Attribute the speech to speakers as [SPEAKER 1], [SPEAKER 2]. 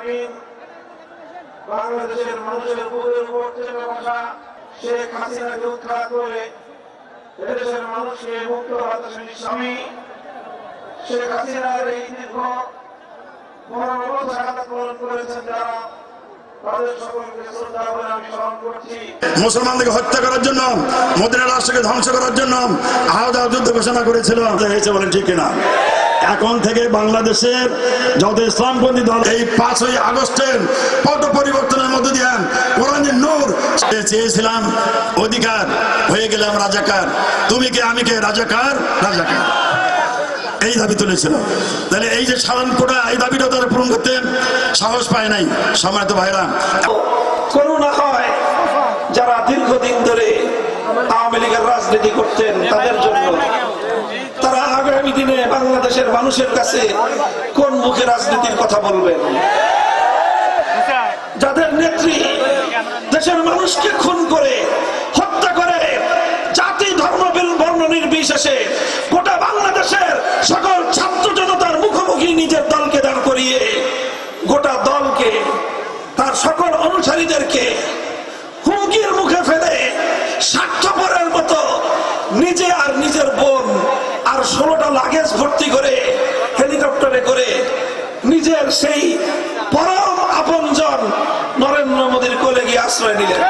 [SPEAKER 1] আমিন বাংলাদেশের মানুষের বুকের উপর চেপে বসা শেখ হাসিনাকে উৎখাত করে এদেশের মানুষকে মুক্ত বাতাসের স্বামী শেখ হাসিনার এই দীর্ঘ 15 বছর শাহাদাত বরণ করেছেন যারা, তাদের সকলকে শ্রদ্ধা করে আমি স্মরণ করছি।
[SPEAKER 2] মুসলমানদেরকে হত্যা করার জন্য, মদিনা রাষ্ট্রকে ধ্বংস করার জন্য আলাদা যুদ্ধ ঘোষণা করেছিল, হয়েছে বলেন ঠিক কিনা? এখন থেকে বাংলাদেশের যত ইসলামপন্থী দল এই 5ই আগস্টের পট পরিবর্তনের মধ্য দিয়ে কোরআনের নূর চেয়েছিলাম অধিকার, হয়ে গেলাম রাজাকার। তুমি কে আমি কে, রাজাকার রাজাকার, এই দাবি তুলেছিল। তাহলে এই যে সাধারণ কোটা, এই দাবিটা তারা পূরণ করতে সাহস পায় নাই। সম্মানিত ভাইরা,
[SPEAKER 1] করুণা হয় যারা দীর্ঘদিন ধরে আওয়ামী লীগের রাজনীতি করতেন তাদের জন্য। তারা আগামী দিনে বাংলাদেশের মানুষের কাছে কোন মুখে রাজনীতির কথা বলবেন? যাদের নেত্রী দেশের মানুষকে খুন করে, হত্যা করে, জাতি ধর্ম বর্ণ নির্বিশেষে গোটা বাংলাদেশের সকল ছাত্র জনতার মুখোমুখি নিজের দলকে দাঁড় করিয়ে গোটা দলকে, তার সকল অনুসারীদেরকে হুমকির মুখে ফেলে স্বার্থপরের মতো নিজে আর নিজের বোন আর 16টা লাগেজ ভর্তি করে হেলিকপ্টারে করে নিজের সেই পরম আপনজন নরেন্দ্র মোদীর কোলে গিয়ে আশ্রয় নিলেন।